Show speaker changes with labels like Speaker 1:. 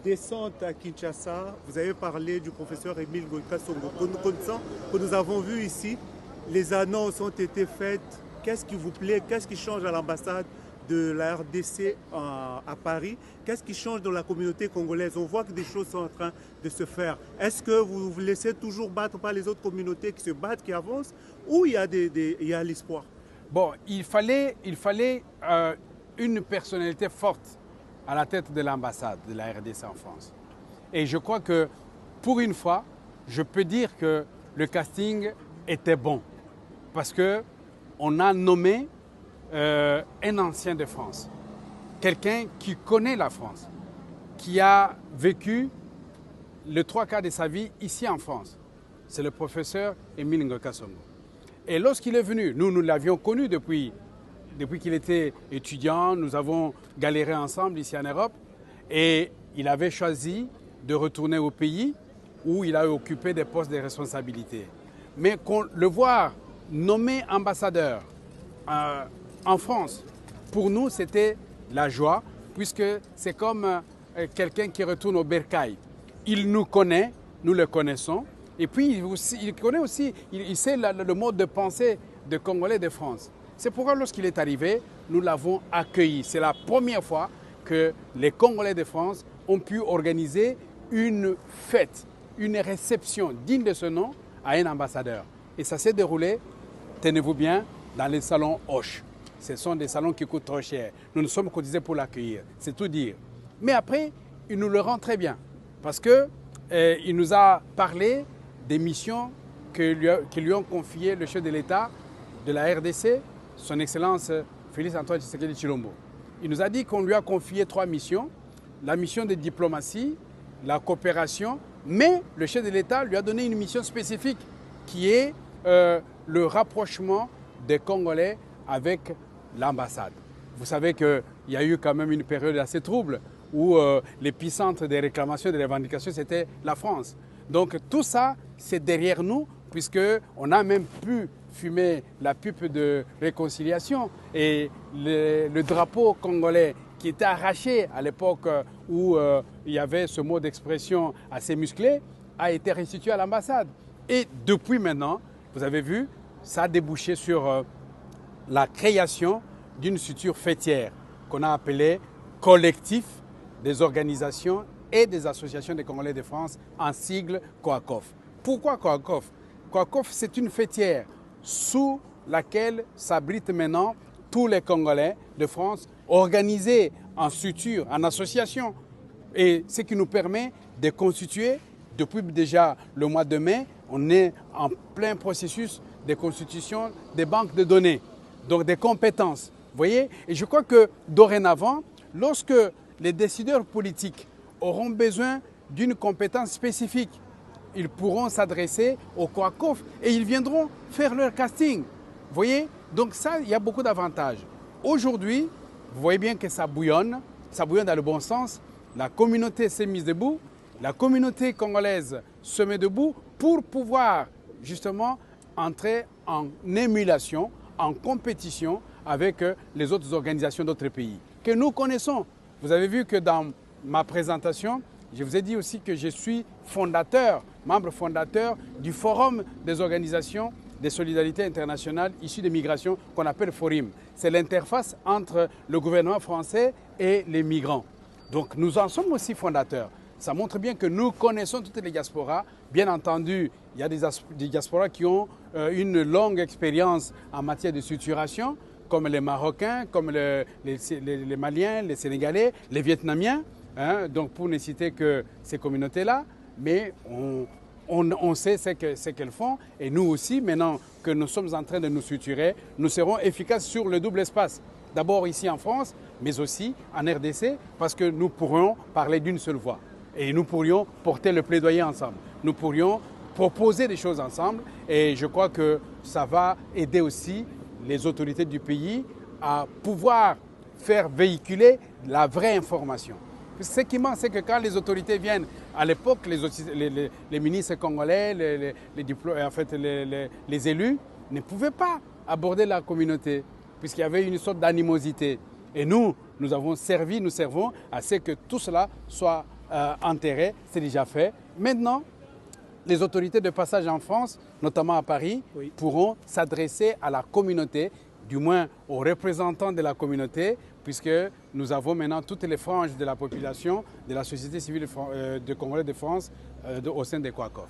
Speaker 1: Descente à Kinshasa, vous avez parlé du professeur Émile Kassongo. Que nous avons vu ici, les annonces ont été faites. Qu'est-ce qui vous plaît? Qu'est-ce qui change à l'ambassade de la RDC à Paris? Qu'est-ce qui change dans la communauté congolaise? On voit que des choses sont en train de se faire. Est-ce que vous vous laissez toujours battre par les autres communautés qui se battent, qui avancent, ou il y a l'espoir?
Speaker 2: Bon, il fallait une personnalité forte à la tête de l'ambassade de la RDC en France. Et je crois que pour une fois, je peux dire que le casting était bon. Parce qu'on a nommé un ancien de France, quelqu'un qui connaît la France, qui a vécu les 3 quarts de sa vie ici en France. C'est le professeur Émile Kassongo. Et lorsqu'il est venu, nous l'avions connu depuis qu'il était étudiant, nous avons galéré ensemble ici en Europe et il avait choisi de retourner au pays où il a occupé des postes de responsabilité. Mais le voir nommé ambassadeur en France, pour nous c'était la joie puisque c'est comme quelqu'un qui retourne au bercail. Il nous connaît, nous le connaissons et puis il connaît aussi, il sait le mode de pensée des Congolais de France. C'est pourquoi lorsqu'il est arrivé, nous l'avons accueilli. C'est la première fois que les Congolais de France ont pu organiser une fête, une réception digne de ce nom à un ambassadeur. Et ça s'est déroulé, tenez-vous bien, dans les salons Hoche. Ce sont des salons qui coûtent trop cher. Nous nous sommes cotisés pour l'accueillir, c'est tout dire. Mais après, il nous le rend très bien parce qu'il nous a parlé des missions que lui ont confiées le chef de l'État de la RDC, son Excellence Félix-Antoine Tshisekedi Tshilombo. Il nous a dit qu'on lui a confié 3 missions. La mission de diplomatie, la coopération, mais le chef de l'État lui a donné une mission spécifique qui est le rapprochement des Congolais avec l'ambassade. Vous savez qu'il y a eu quand même une période assez trouble où l'épicentre des réclamations et des revendications, c'était la France. Donc tout ça, c'est derrière nous, puisqu'on a même pu fumer la pipe de réconciliation et le drapeau congolais qui était arraché à l'époque où il y avait ce mot d'expression assez musclé a été restitué à l'ambassade. Et depuis maintenant, vous avez vu, ça a débouché sur la création d'une structure fêtière qu'on a appelée Collectif des organisations et des associations des Congolais de France, en sigle COACOF. Pourquoi COACOF? COACOF, c'est une fêtière sous laquelle s'abritent maintenant tous les Congolais de France, organisés en structure, en association. Et ce qui nous permet de constituer, depuis déjà le mois de mai, on est en plein processus de constitution des banques de données, donc des compétences. Vous voyez? Et je crois que dorénavant, lorsque les décideurs politiques auront besoin d'une compétence spécifique, ils pourront s'adresser au COACOF et ils viendront faire leur casting. Vous voyez? Donc ça, il y a beaucoup d'avantages. Aujourd'hui, vous voyez bien que ça bouillonne dans le bon sens. La communauté s'est mise debout, la communauté congolaise se met debout pour pouvoir justement entrer en émulation, en compétition avec les autres organisations d'autres pays que nous connaissons. Vous avez vu que dans ma présentation, je vous ai dit aussi que je suis membre fondateur du Forum des organisations de solidarité internationale issues des migrations qu'on appelle FORIM. C'est l'interface entre le gouvernement français et les migrants. Donc nous en sommes aussi fondateurs. Ça montre bien que nous connaissons toutes les diasporas. Bien entendu, il y a des diasporas qui ont une longue expérience en matière de structuration, comme les Marocains, comme les Maliens, les Sénégalais, les Vietnamiens. Donc pour ne citer que ces communautés-là, mais on sait ce qu'elles font. Et nous aussi, maintenant que nous sommes en train de nous structurer, nous serons efficaces sur le double espace. D'abord ici en France, mais aussi en RDC, parce que nous pourrions parler d'une seule voix. Et nous pourrions porter le plaidoyer ensemble. Nous pourrions proposer des choses ensemble. Et je crois que ça va aider aussi les autorités du pays à pouvoir faire véhiculer la vraie information. Ce qui manque, c'est que quand les autorités viennent, à l'époque, les ministres congolais, les élus ne pouvaient pas aborder la communauté, puisqu'il y avait une sorte d'animosité. Et nous servons à ce que tout cela soit enterré, c'est déjà fait. Maintenant, les autorités de passage en France, notamment à Paris,
Speaker 1: Oui.
Speaker 2: pourront s'adresser à la communauté, du moins aux représentants de la communauté, puisque nous avons maintenant toutes les franges de la population, de la société civile de Congolais de France au sein des COACOF.